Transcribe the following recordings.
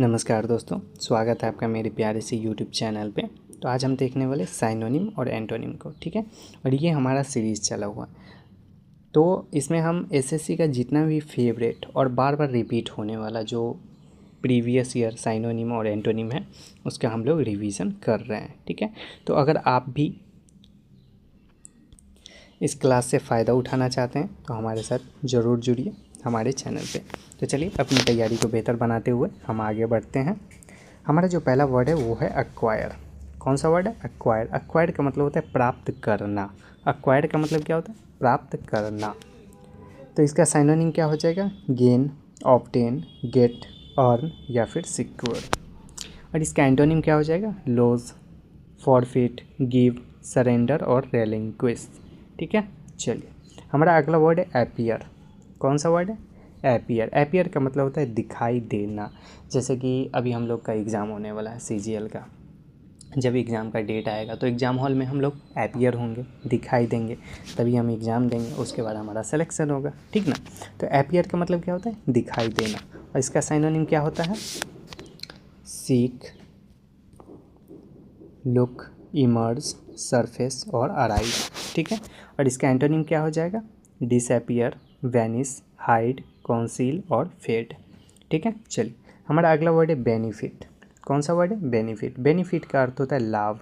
नमस्कार दोस्तों, स्वागत है आपका मेरे प्यारे से यूट्यूब चैनल पे। तो आज हम देखने वाले साइनोनिम और एंटोनिम को, ठीक है। और ये हमारा सीरीज़ चला हुआ, तो इसमें हम एसएससी का जितना भी फेवरेट और बार बार रिपीट होने वाला जो प्रीवियस ईयर साइनोनिम और एंटोनिम है उसका हम लोग रिवीजन कर रहे हैं, ठीक है। तो अगर आप भी इस क्लास से फ़ायदा उठाना चाहते हैं तो हमारे साथ ज़रूर जुड़िए हमारे चैनल पे। तो चलिए अपनी तैयारी को बेहतर बनाते हुए हम आगे बढ़ते हैं। हमारा जो पहला वर्ड है वो है एक्वायर। कौन सा वर्ड है? एक्वायर। एक्वायर का मतलब होता है प्राप्त करना। एक्वायर का मतलब क्या होता है? प्राप्त करना। तो इसका साइनोनिम क्या हो जाएगा? गेन, ऑब्टेन, गेट, अर्न या फिर सिक्योर। और इसका एंटोनिम क्या हो जाएगा? लॉस, फॉरफिट, गिव, सरेंडर और रेलिंक्विश, ठीक है। चलिए हमारा अगला वर्ड है एपियर। कौन सा वर्ड है? एपियर। एपियर का मतलब होता है दिखाई देना। जैसे कि अभी हम लोग का एग्ज़ाम होने वाला है सीजीएल का। जब एग्ज़ाम का डेट आएगा तो एग्ज़ाम हॉल में हम लोग एपियर होंगे, दिखाई देंगे, तभी हम एग्ज़ाम देंगे, उसके बाद हमारा सिलेक्शन होगा, ठीक ना। तो एपियर का मतलब क्या होता है? दिखाई देना। और इसका साइनोनिम क्या होता है? सीक, लुक, इमर्ज, सरफेस और अराइव, ठीक है। और इसका एंटोनिम क्या हो जाएगा? डिसअपियर, वैनिश, हाइड, कॉन्सील और फेड, ठीक है। चलिए हमारा अगला वर्ड है बेनिफिट। कौन सा वर्ड है? बेनिफिट। बेनिफिट का अर्थ होता है लाभ।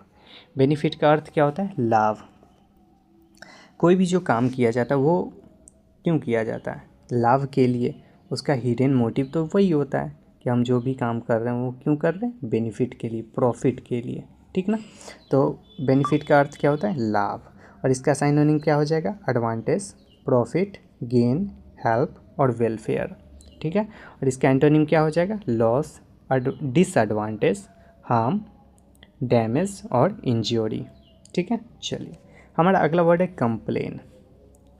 बेनिफिट का अर्थ क्या होता है? लाभ। कोई भी जो काम किया जाता है वो क्यों किया जाता है? लाभ के लिए। उसका हिडन मोटिव तो वही होता है कि हम जो भी काम कर रहे हैं वो क्यों कर रहे हैं? बेनिफिट के लिए, प्रॉफिट के लिए, ठीक ना। तो बेनिफिट का अर्थ क्या होता है? लाभ। और इसका साइनोनिम क्या हो जाएगा? एडवांटेज, प्रॉफिट, गेन, हेल्प और वेलफेयर, ठीक है। और इसका एंटोनिम क्या हो जाएगा? लॉस, डिसएडवांटेज, हार्म, डैमेज और इंज्योरी, ठीक है। चलिए हमारा अगला वर्ड है कंप्लेन,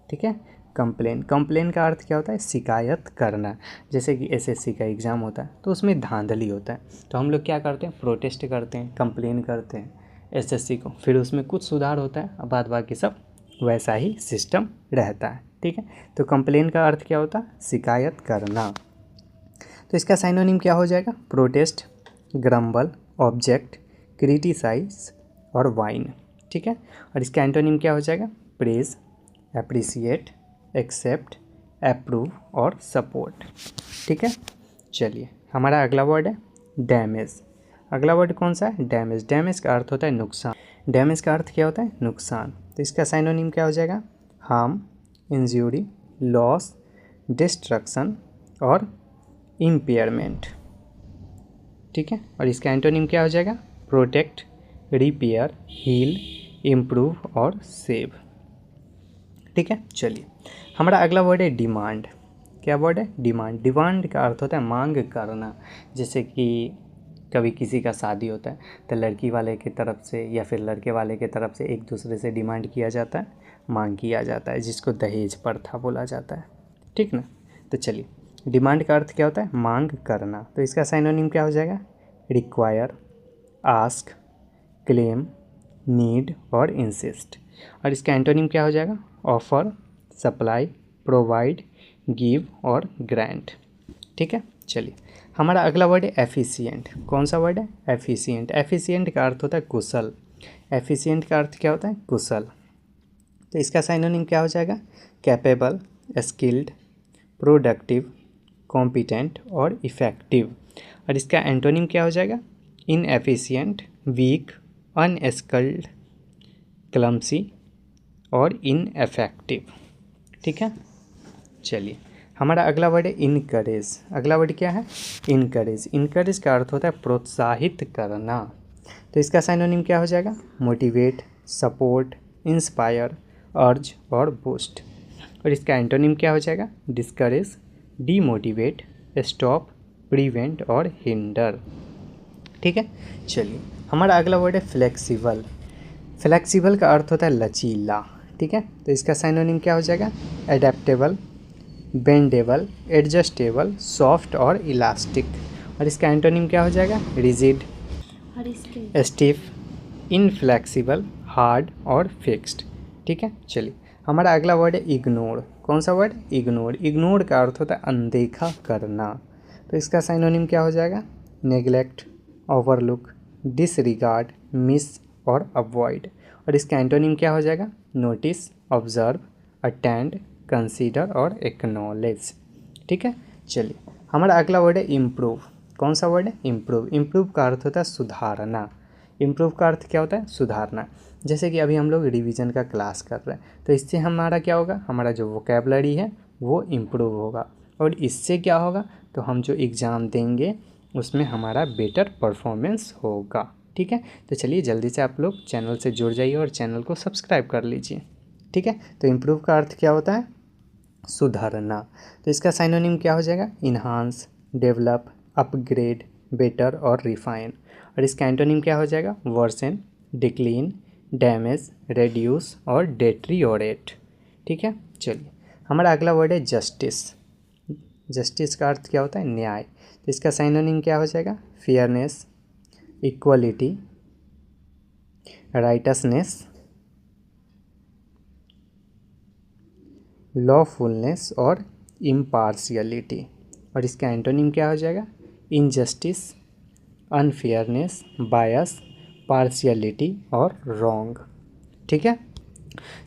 ठीक है। कंप्लेन। कंप्लेन का अर्थ क्या होता है? शिकायत करना। जैसे कि एसएससी का एग्ज़ाम होता है तो उसमें धांधली होता है, तो हम लोग क्या करते हैं? प्रोटेस्ट करते हैं, कंप्लेन करते हैं एसएससी को, फिर उसमें कुछ सुधार होता है, अब बाद बाकी सब वैसा ही सिस्टम रहता है, ठीक है। तो कंप्लेन का अर्थ क्या होता है? शिकायत करना। तो इसका साइनोनिम क्या हो जाएगा? प्रोटेस्ट, ग्रम्बल, ऑब्जेक्ट, क्रिटिसाइज और वाइन, ठीक है। और इसका एंटोनिम क्या हो जाएगा? प्रेज, एप्रिसिएट, एक्सेप्ट, अप्रूव और सपोर्ट, ठीक है। चलिए हमारा अगला वर्ड है डैमेज। अगला वर्ड कौन सा है? डैमेज। डैमेज का अर्थ होता है नुकसान। डैमेज का अर्थ क्या होता है? नुकसान। तो इसका साइनोनिम क्या हो जाएगा? हार्म, इंज्यूरी, लॉस, डिस्ट्रक्शन और इम्पेयरमेंट, ठीक है। और इसका एंटोनिम क्या हो जाएगा? प्रोटेक्ट, रिपेयर, हील, इम्प्रूव और सेव, ठीक है। चलिए हमारा अगला वर्ड है डिमांड। क्या वर्ड है? डिमांड। डिमांड का अर्थ होता है मांग करना। जैसे कि कभी किसी का शादी होता है तो लड़की वाले की तरफ से या फिर लड़के वाले की तरफ से एक दूसरे से डिमांड किया जाता है, मांग किया जाता है, जिसको दहेज प्रथा बोला जाता है, ठीक ना। तो चलिए डिमांड का अर्थ क्या होता है? मांग करना। तो इसका साइनोनिम क्या हो जाएगा? रिक्वायर, आस्क, क्लेम, नीड और इंसिस्ट। और इसका एंटोनिम क्या हो जाएगा? ऑफर, सप्लाई, प्रोवाइड, गिव और ग्रांट, ठीक है। चलिए हमारा अगला वर्ड है एफिशिएंट। कौन सा वर्ड है? एफिशिएंट। एफिशिएंट का अर्थ होता है कुशल। एफिशिएंट का अर्थ क्या होता है? कुशल। तो इसका साइनोनिम क्या हो जाएगा? कैपेबल, स्किल्ड, प्रोडक्टिव, कॉम्पिटेंट और इफ़ेक्टिव। और इसका एंटोनिम क्या हो जाएगा? इनएफिशिएंट, वीक, अनस्किल्ड, क्लमसी और इनएफेक्टिव, ठीक है। चलिए हमारा अगला वर्ड है इनकरेज। अगला वर्ड क्या है? इनकरेज। इनकरेज का अर्थ होता है प्रोत्साहित करना। तो इसका साइनोनिम क्या हो जाएगा? मोटिवेट, सपोर्ट, इंस्पायर, अर्ज और बूस्ट। और इसका एंटोनिम क्या हो जाएगा? डिस्करेज, डीमोटिवेट, स्टॉप, प्रिवेंट और हिंडर, ठीक है। चलिए हमारा अगला वर्ड है फ्लेक्सिबल। फ्लेक्सिबल का अर्थ होता है लचीला, ठीक है। तो इसका साइनोनिम क्या हो जाएगा? एडेप्टेबल, बेंडेबल, एडजस्टेबल, सॉफ्ट और इलास्टिक। और इसका एंटोनिम क्या हो जाएगा? रिजिड, स्टिफ, इनफ्लेक्सिबल, हार्ड और फिक्स्ड, ठीक है। चलिए हमारा अगला वर्ड है इग्नोर। कौन सा वर्ड? इग्नोर। इग्नोर का अर्थ होता है अनदेखा करना। तो इसका साइनोनिम क्या हो जाएगा? नेगलेक्ट, ओवरलुक, डिसरिगार्ड, मिस और अवॉइड। और इसका एंटोनिम क्या हो जाएगा? नोटिस, ऑब्जर्व, अटेंड, कंसीडर और एक्नॉलेज। ठीक है, चलिए हमारा अगला वर्ड है इम्प्रूव। कौन सा वर्ड है? इम्प्रूव। इम्प्रूव का अर्थ होता है सुधारना। इम्प्रूव का अर्थ क्या होता है? सुधारना। जैसे कि अभी हम लोग रिवीजन का क्लास कर रहे हैं, तो इससे हमारा क्या होगा? हमारा जो वोकेबलरी है वो इम्प्रूव होगा, और इससे क्या होगा? तो हम जो एग्ज़ाम देंगे उसमें हमारा बेटर परफॉर्मेंस होगा। ठीक है, तो चलिए जल्दी से आप लोग चैनल से जुड़ जाइए और चैनल को सब्सक्राइब कर लीजिए। ठीक है, तो इम्प्रूव का अर्थ क्या होता है? सुधारना। तो इसका साइनोनिम क्या हो जाएगा? इन्हांस, डेवलप, अपग्रेड, बेटर और रिफाइन। और इसका एंटोनिम क्या हो जाएगा? वर्सन, डिक्लीन, डैमेज, रेड्यूस और डेट्रियोरेट। ठीक है, चलिए हमारा अगला वर्ड है जस्टिस। जस्टिस का अर्थ क्या होता है? न्याय। तो इसका साइनोनिम क्या हो जाएगा? फेयरनेस, इक्वलिटी, राइटसनेस, लॉफुलनेस और इम्पार्शियलिटी। और इसका एंटोनिम क्या हो जाएगा? इनजस्टिस, अनफेयरनेस, बायस, पार्शियलिटी और रॉन्ग। ठीक है,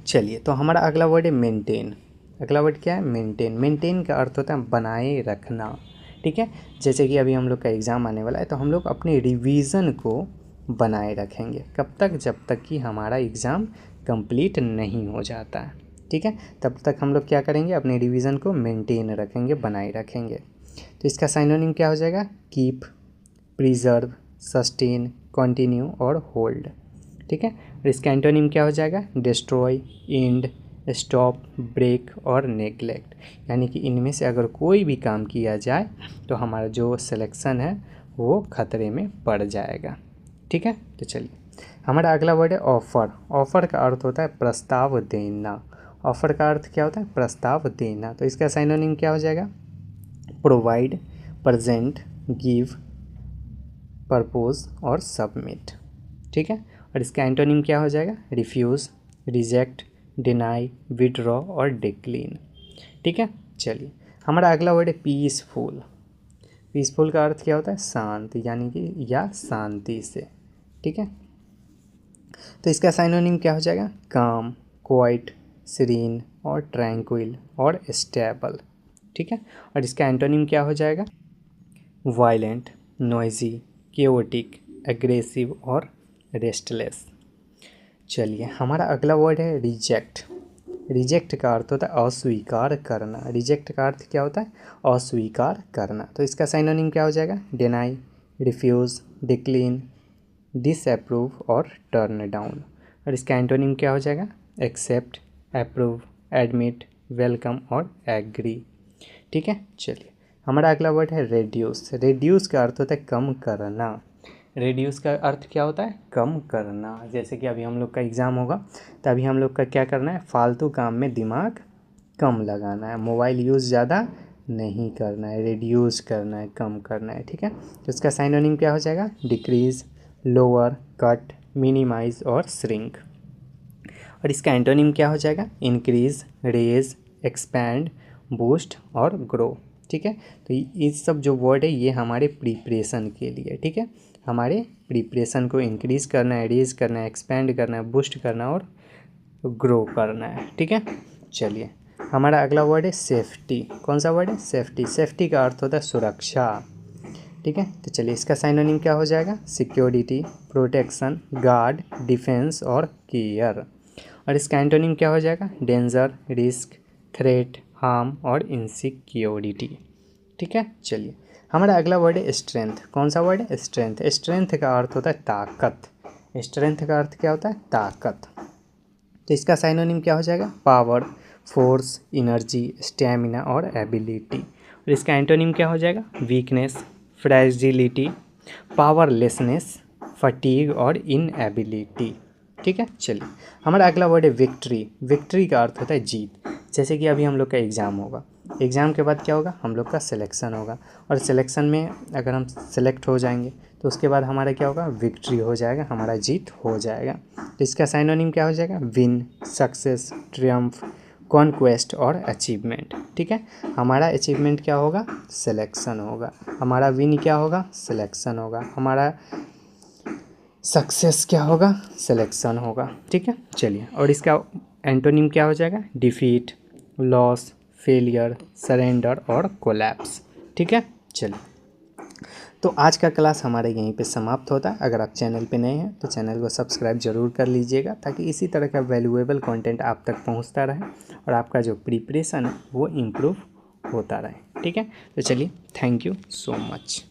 चलिए तो हमारा अगला वर्ड है मेंटेन। अगला वर्ड क्या है? मेंटेन। मेंटेन का अर्थ होता है बनाए रखना। ठीक है, जैसे कि अभी हम लोग का एग्ज़ाम आने वाला है, तो हम लोग अपने रिवीजन को बनाए रखेंगे। कब तक? जब तक कि हमारा एग्ज़ाम कंप्लीट नहीं हो जाता है। ठीक है, तब तक हम लोग क्या करेंगे? अपने रिवीजन को मेंटेन रखेंगे, बनाए रखेंगे। तो इसका साइनोनिम क्या हो जाएगा? कीप, प्रिजर्व, सस्टेन, कंटिन्यू और होल्ड। ठीक है, और इसका एंटोनिम क्या हो जाएगा? डिस्ट्रॉय, एंड, स्टॉप, ब्रेक और नेग्लेक्ट। यानी कि इनमें से अगर कोई भी काम किया जाए तो हमारा जो सिलेक्शन है वो खतरे में पड़ जाएगा। ठीक है, तो चलिए हमारा अगला वर्ड है ऑफ़र। ऑफ़र का अर्थ होता है प्रस्ताव देना। ऑफ़र का अर्थ क्या होता है? प्रस्ताव देना। तो इसका साइनोनिम क्या हो जाएगा? प्रोवाइड, प्रेजेंट, गिव, प्रपोज और सबमिट। ठीक है, और इसका एंटोनिम क्या हो जाएगा? रिफ्यूज़, रिजेक्ट, डिनाई, विड्रॉ और डिक्लीन। ठीक है, चलिए हमारा अगला वर्ड है पीसफुल। पीसफुल का अर्थ क्या होता है? शांत, यानी कि या शांति से। ठीक है, तो इसका साइनोनिम क्या हो जाएगा? काम, क्वाइट, सीरीन और ट्रैंक्विल और स्टेबल। ठीक है, और इसका एंटोनिम क्या हो जाएगा? वायलेंट, नॉइजी, केओटिक, एग्रेसिव और रेस्टलेस। चलिए हमारा अगला वर्ड है रिजेक्ट। रिजेक्ट का अर्थ होता है अस्वीकार करना। रिजेक्ट का अर्थ क्या होता है? अस्वीकार करना। तो इसका साइनोनिम क्या हो जाएगा? डिनाई, रिफ्यूज़, डिक्लीन, डिसअप्रूव और टर्न डाउन। और इसका एंटोनिम क्या हो जाएगा? एक्सेप्ट, अप्रूव, एडमिट, वेलकम और एग्री। ठीक है, चलिए हमारा अगला वर्ड है रेड्यूस। रेड्यूस का अर्थ होता है कम करना। रेड्यूस का अर्थ क्या होता है? कम करना। जैसे कि अभी हम लोग का एग्ज़ाम होगा, तो अभी हम लोग का क्या करना है? फालतू काम में दिमाग कम लगाना है, मोबाइल यूज़ ज़्यादा नहीं करना है, रिड्यूस करना है, कम करना है। ठीक है, तो इसका साइनोनिम क्या हो जाएगा? डिक्रीज़, लोअर, कट, मिनिमाइज और श्रिंक। और इसका एंटोनिम क्या हो जाएगा? इंक्रीज़, रेज, एक्सपैंड, बूस्ट और ग्रो। ठीक है, तो ये सब जो वर्ड है ये हमारे प्रिपरेशन के लिए। ठीक है, हमारे प्रिपरेशन को इंक्रीज़ करना है, रेज करना है, एक्सपैंड करना है, बूस्ट करना और ग्रो करना है। ठीक है, चलिए हमारा अगला वर्ड है सेफ्टी। कौन सा वर्ड है? सेफ्टी। सेफ्टी का अर्थ होता है सुरक्षा। ठीक है, तो चलिए इसका साइनोनिम क्या हो जाएगा? सिक्योरिटी, प्रोटेक्शन, गार्ड, डिफेंस और केयर। और इसका एंटोनिम क्या हो जाएगा? डेंजर, रिस्क, थ्रेट, हार्म और इनसिक्योरिटी। ठीक है, चलिए हमारा अगला वर्ड है स्ट्रेंथ। कौन सा वर्ड है? स्ट्रेंथ। स्ट्रेंथ का अर्थ होता है ताकत। स्ट्रेंथ का अर्थ क्या होता है? ताकत। तो इसका साइनोनिम क्या हो जाएगा? पावर, फोर्स, एनर्जी, स्टैमिना और एबिलिटी। और इसका एंटोनिम क्या हो जाएगा? वीकनेस, फ्रेजिलिटी, पावरलेसनेस, फटीग और इनएबिलिटी। ठीक है, चलिए हमारा अगला वर्ड है विक्ट्री। विक्ट्री का अर्थ होता है जीत। जैसे कि अभी हम लोग का एग्ज़ाम होगा, एग्ज़ाम के बाद क्या होगा? हम लोग का सिलेक्शन होगा, और सिलेक्शन में अगर हम सेलेक्ट हो जाएंगे तो उसके बाद हमारा क्या होगा? विक्ट्री हो जाएगा, हमारा जीत हो जाएगा। तो इसका साइनोनिम क्या हो जाएगा? विन, सक्सेस, ट्रियम्फ, कॉन्क्वेस्ट और अचीवमेंट। ठीक है, हमारा अचीवमेंट क्या होगा, सिलेक्शन होगा, हमारा विन क्या होगा, सिलेक्शन होगा, हमारा सक्सेस क्या होगा, सिलेक्शन होगा। ठीक है, चलिए, और इसका एंटोनिम क्या हो जाएगा, डिफीट, लॉस, फेलियर, सरेंडर और कोलैप्स। ठीक है, चलिए, तो आज का क्लास हमारे यहीं पे समाप्त होता है। अगर आप चैनल पे नए हैं तो चैनल को सब्सक्राइब जरूर कर लीजिएगा, ताकि इसी तरह का वैल्यूएबल कंटेंट आप तक पहुंचता रहे और आपका जो प्रिपरेशन है वो इम्प्रूव होता रहे। ठीक है, तो चलिए, थैंक यू सो मच।